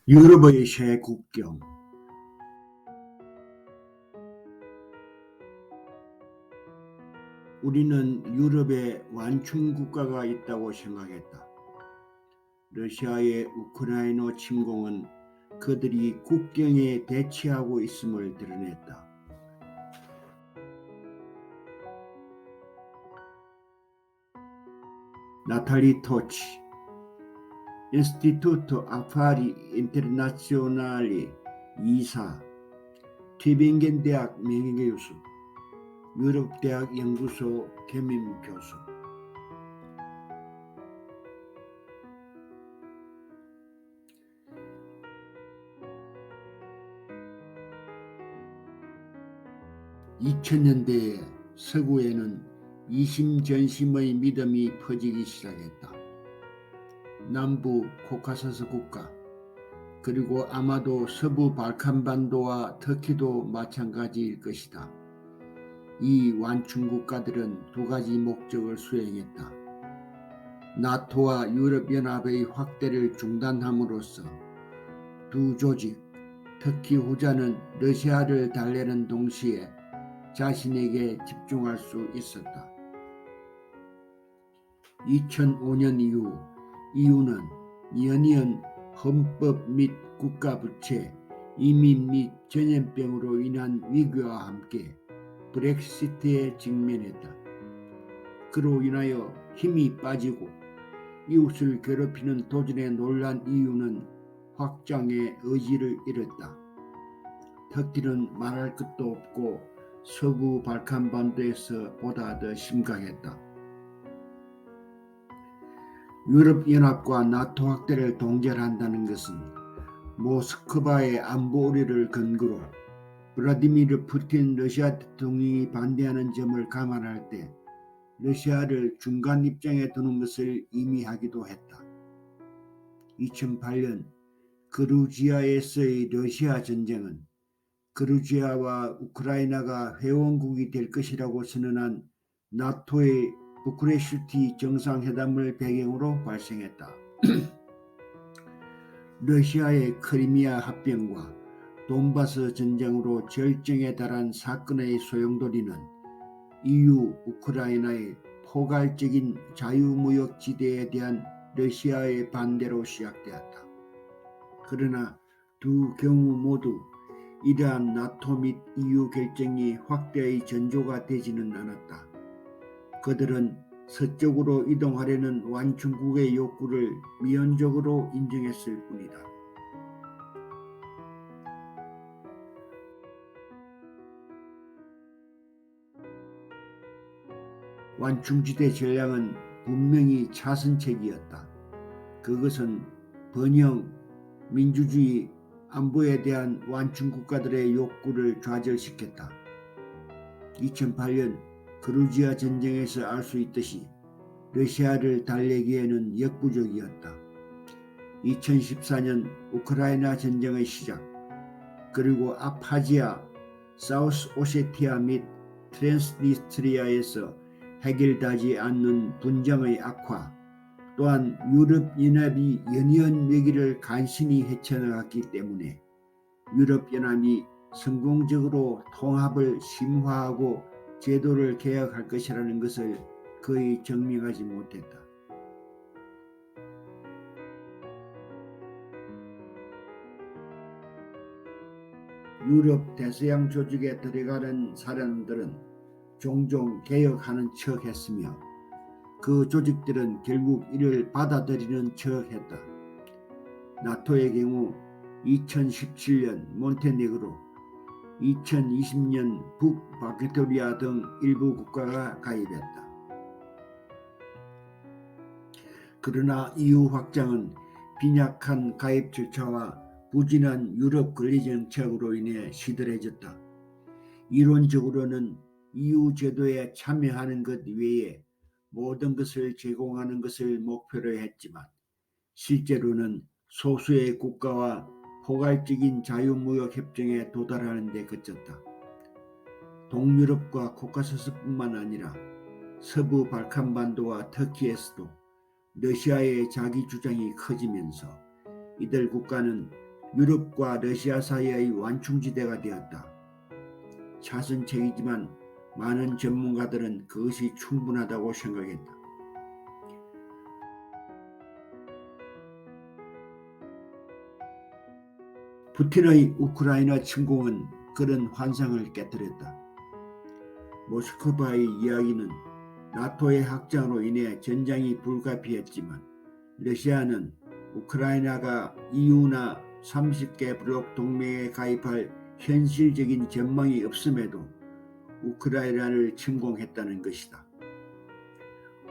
유럽의 새 국경. 우리는 유럽에 완충 국가가 있다고 생각했다. 러시아의 우크라이나 침공은 그들이 국경에 대치하고 있음을 드러냈다. 나탈리 토치, 인스티투토 아파리 인터나시오날리 이사, 튜빙겐 대학 명예교수, 유럽대학 연구소 겸임 교수. (2000년대에) 서구에는 이심전심의 믿음이 퍼지기 시작했다. 남부 코카서스 국가, 그리고 아마도 서부 발칸반도와 터키도 마찬가지일 것이다. 이 완충 국가들은 두 가지 목적을 수행했다. 나토와 유럽연합의 확대를 중단함으로써 두 조직, 특히 후자는 러시아를 달래는 동시에 자신에게 집중할 수 있었다. 2005년 이후 EU는 연이은 헌법 및 국가부채, 이민 및 전염병으로 인한 위기와 함께 브렉시트에 직면했다. 그로 인하여 힘이 빠지고 이웃을 괴롭히는 도전에 놀란 EU는 확장의 의지를 잃었다. 터키는 말할 것도 없고 서부 발칸반도에서 보다 더 심각했다. 유럽연합과 나토 확대를 동결한다는 것은 모스크바의 안보 우려를 근거로 블라디미르 푸틴 러시아 대통령이 반대하는 점을 감안할 때 러시아를 중간 입장에 두는 것을 의미하기도 했다. 2008년 그루지아에서의 러시아 전쟁은 그루지아와 우크라이나가 회원국이 될 것이라고 선언한 나토의 부쿠레슈티 정상회담을 배경으로 발생했다. 러시아의 크리미아 합병과 돈바스 전쟁으로 절정에 달한 사건의 소용돌이는 EU 우크라이나의 포괄적인 자유무역지대에 대한 러시아의 반대로 시작되었다. 그러나 두 경우 모두 이러한 나토 및 EU 결정이 확대의 전조가 되지는 않았다. 그들은 서쪽으로 이동하려는 완충국의 욕구를 미온적으로 인정했을 뿐이다. 완충지대 전략은 분명히 차선책이었다. 그것은 번영, 민주주의, 안보에 대한 완충 국가들의 욕구를 좌절시켰다. 2008년 그루지아 전쟁에서 알 수 있듯이 러시아를 달래기에는 역부족이었다. 2014년 우크라이나 전쟁의 시작, 그리고 아파지아, 사우스 오세티아 및 트랜스니스트리아에서 해결되지 않는 분쟁의 악화, 또한 유럽연합이 연이은 위기를 간신히 헤쳐나갔기 때문에 유럽연합이 성공적으로 통합을 심화하고 제도를 개혁할 것이라는 것을 거의 증명하지 못했다. 유럽 대서양 조직에 들어가는 사람들은 종종 개혁하는 척 했으며 그 조직들은 결국 이를 받아들이는 척 했다. 나토의 경우 2017년 몬테네그로, 2020년 북마케도니아 등 일부 국가가 가입했다. 그러나 EU 확장은 빈약한 가입 절차와 부진한 유럽 관리 정책으로 인해 시들해졌다. 이론적으로는 EU 제도에 참여하는 것 외에 모든 것을 제공하는 것을 목표로 했지만 실제로는 소수의 국가와 포괄적인 자유무역 협정에 도달하는 데 그쳤다. 동유럽과 코카서스뿐만 아니라 서부 발칸반도와 터키에서도 러시아의 자기 주장이 커지면서 이들 국가는 유럽과 러시아 사이의 완충지대가 되었다. 차선책이지만 많은 전문가들은 그것이 충분하다고 생각했다. 푸틴의 우크라이나 침공은 그런 환상을 깨뜨렸다. 모스크바의 이야기는 나토의 확장으로 인해 전쟁이 불가피했지만 러시아는 우크라이나가 EU나 30개 블록 동맹에 가입할 현실적인 전망이 없음에도 우크라이나를 침공했다는 것이다.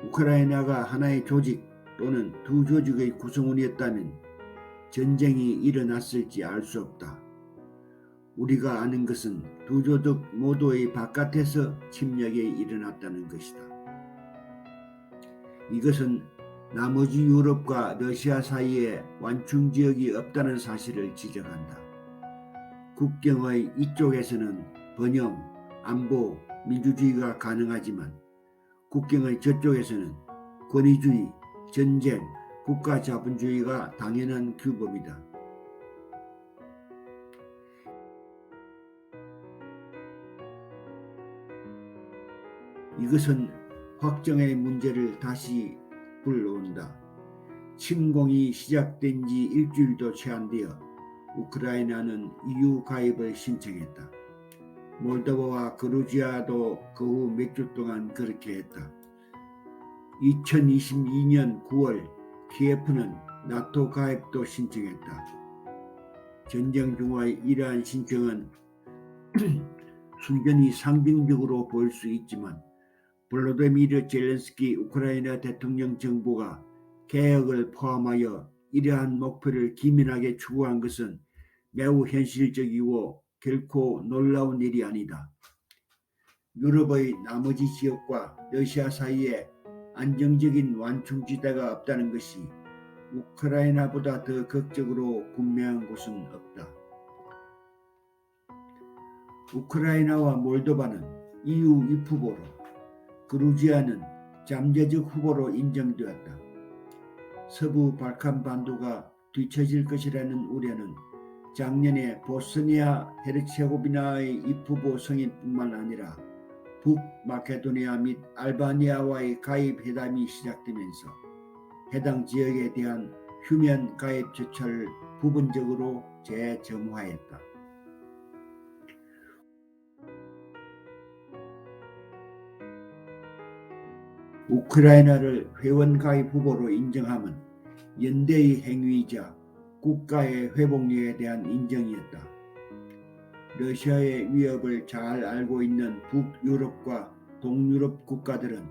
우크라이나가 하나의 조직 또는 두 조직의 구성원이었다면 전쟁이 일어났을지 알 수 없다. 우리가 아는 것은 두 조직 모두의 바깥에서 침략이 일어났다는 것이다. 이것은 나머지 유럽과 러시아 사이에 완충지역이 없다는 사실을 지적한다. 국경의 이쪽에서는 번영, 안보, 민주주의가 가능하지만 국경의 저쪽에서는 권위주의, 전쟁, 국가자본주의가 당연한 규범이다. 이것은 확정의 문제를 다시 불러온다. 침공이 시작된 지 일주일도 채 안 되어 우크라이나는 EU 가입을 신청했다. 몰도바와 그루지아도 그 후 몇 주 동안 그렇게 했다. 2022년 9월 키예프는 나토 가입도 신청했다. 전쟁 중의 이러한 신청은 순전히 상징적으로 보일 수 있지만 볼로디미르 젤렌스키 우크라이나 대통령 정부가 개혁을 포함하여 이러한 목표를 기민하게 추구한 것은 매우 현실적이고 결코 놀라운 일이 아니다. 유럽의 나머지 지역과 러시아 사이에 안정적인 완충지대가 없다는 것이 우크라이나보다 더 극적으로 분명한 곳은 없다. 우크라이나와 몰도바는 EU 입후보로, 그루지아는 잠재적 후보로 인정되었다. 서부 발칸 반도가 뒤처질 것이라는 우려는 작년에 보스니아 헤르체고비나의 입후보 승인뿐만 아니라 북마케도니아 및 알바니아와의 가입 회담이 시작되면서 해당 지역에 대한 휴면 가입 절차를 부분적으로 재점화했다. 우크라이나를 회원 가입 후보로 인정함은 연대의 행위이자 국가의 회복력에 대한 인정이었다. 러시아의 위협을 잘 알고 있는 북유럽과 동유럽 국가들은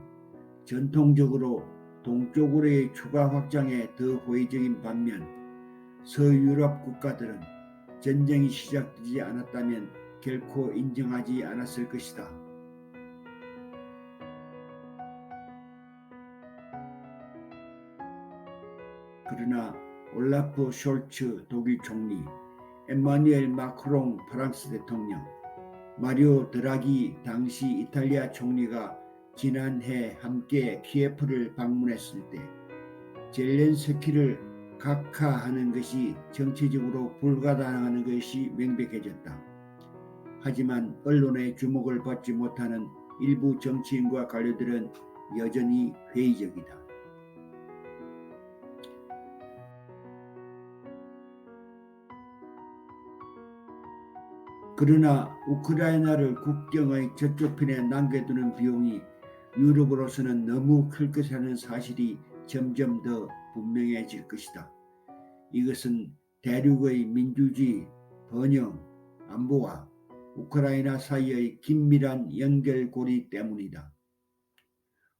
전통적으로 동쪽으로의 추가 확장에 더 호의적인 반면 서유럽 국가들은 전쟁이 시작되지 않았다면 결코 인정하지 않았을 것이다. 그러나 올라프 숄츠 독일 총리, 에마누엘 마크롱 프랑스 대통령, 마리오 드라기 당시 이탈리아 총리가 지난해 함께 키예프를 방문했을 때 젤렌스키를 각하하는 것이 정치적으로 불가능한 것이 명백해졌다. 하지만 언론의 주목을 받지 못하는 일부 정치인과 관료들은 여전히 회의적이다. 그러나 우크라이나를 국경의 저쪽 편에 남겨두는 비용이 유럽으로서는 너무 클 것이라는 사실이 점점 더 분명해질 것이다. 이것은 대륙의 민주주의, 번영, 안보와 우크라이나 사이의 긴밀한 연결고리 때문이다.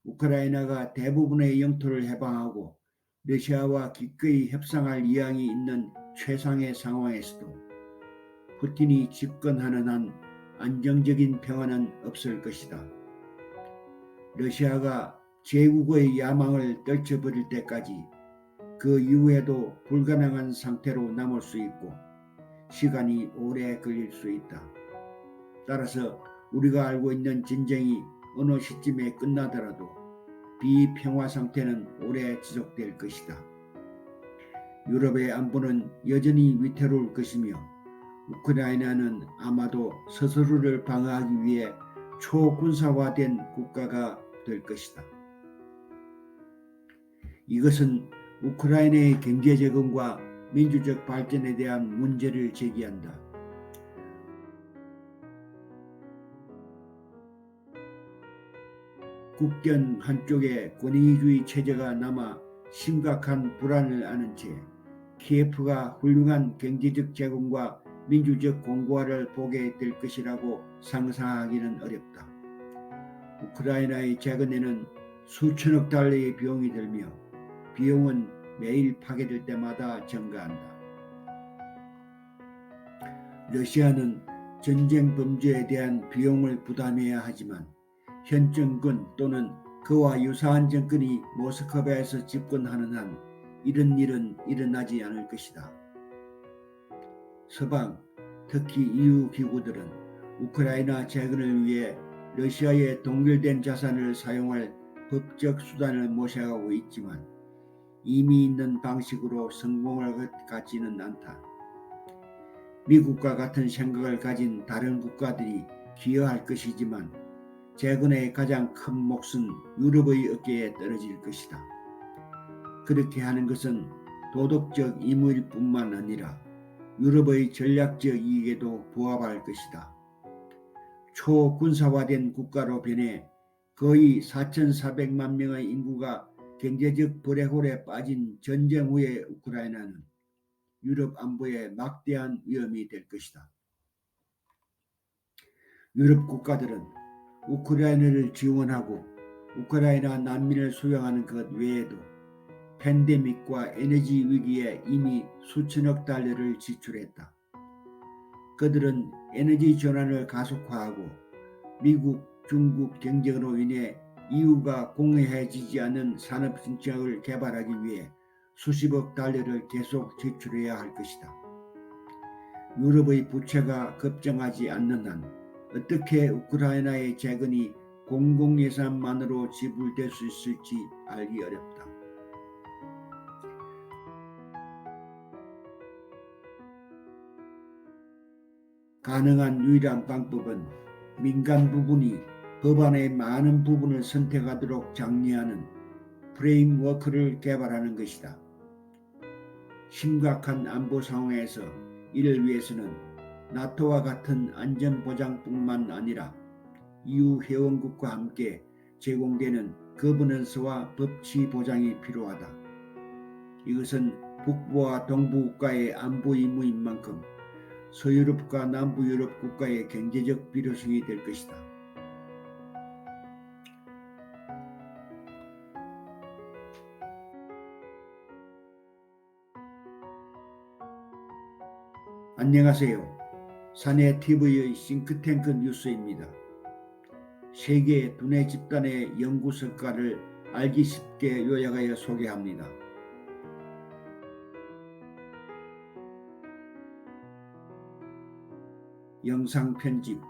우크라이나가 대부분의 영토를 해방하고 러시아와 기꺼이 협상할 의향이 있는 최상의 상황에서도 푸틴이 집권하는 한 안정적인 평화는 없을 것이다. 러시아가 제국의 야망을 떨쳐버릴 때까지 그 이후에도 불가능한 상태로 남을 수 있고 시간이 오래 걸릴 수 있다. 따라서 우리가 알고 있는 전쟁이 어느 시점에 끝나더라도 비평화 상태는 오래 지속될 것이다. 유럽의 안보는 여전히 위태로울 것이며 우크라이나는 아마도 스스로를 방어하기 위해 초군사화된 국가가 될 것이다. 이것은 우크라이나의 경제 재건과 민주적 발전에 대한 문제를 제기한다. 국경 한쪽에 권위주의 체제가 남아 심각한 불안을 아는 채 키예프가 훌륭한 경제적 재건과 민주적 공고화를 보게 될 것이라고 상상하기는 어렵다. 우크라이나의 재건에는 수천억 달러의 비용이 들며 비용은 매일 파괴될 때마다 증가한다. 러시아는 전쟁 범죄에 대한 비용을 부담해야 하지만 현 정권 또는 그와 유사한 정권이 모스크바에서 집권하는 한 이런 일은 일어나지 않을 것이다. 서방, 특히 EU 기구들은 우크라이나 재건을 위해 러시아의 동결된 자산을 사용할 법적 수단을 모색하고 있지만 이미 있는 방식으로 성공할 것 같지는 않다. 미국과 같은 생각을 가진 다른 국가들이 기여할 것이지만 재건의 가장 큰 몫은 유럽의 어깨에 떨어질 것이다. 그렇게 하는 것은 도덕적 의무일 뿐만 아니라 유럽의 전략적 이익에도 부합할 것이다. 초군사화된 국가로 변해 거의 4,400만 명의 인구가 경제적 블랙홀에 빠진 전쟁 후의 우크라이나는 유럽 안보에 막대한 위험이 될 것이다. 유럽 국가들은 우크라이나를 지원하고 우크라이나 난민을 수용하는 것 외에도 팬데믹과 에너지 위기에 이미 수천억 달러를 지출했다. 그들은 에너지 전환을 가속화하고 미국, 중국 경쟁으로 인해 EU가 공유해지지 않은 산업 정책을 개발하기 위해 수십억 달러를 계속 지출해야 할 것이다. 유럽의 부채가 급증하지 않는 한 어떻게 우크라이나의 재건이 공공예산만으로 지불될 수 있을지 알기 어렵다. 가능한 유일한 방법은 민간 부분이 법안의 많은 부분을 선택하도록 장려하는 프레임워크를 개발하는 것이다. 심각한 안보 상황에서 이를 위해서는 나토와 같은 안전보장뿐만 아니라 EU 회원국과 함께 제공되는 거버넌스와 법치 보장이 필요하다. 이것은 북부와 동부 국가의 안보 의무인 만큼 서유럽과 남부유럽 국가의 경제적 필요성이 될 것이다. 안녕하세요. 사내TV의 싱크탱크 뉴스입니다. 세계 두뇌 집단의 연구 성과를 알기 쉽게 요약하여 소개합니다. 영상 편집,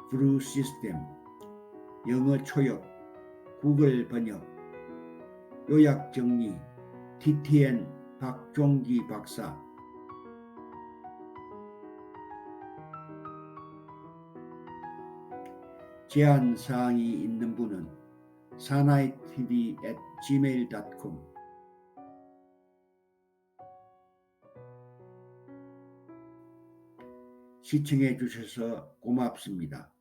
브루 시스템, 영어 초역, 구글 번역, 요약 정리, TTN 박종기 박사. 제안 사항이 있는 분은 sanaitv@gmail.com 시청해 주셔서 고맙습니다.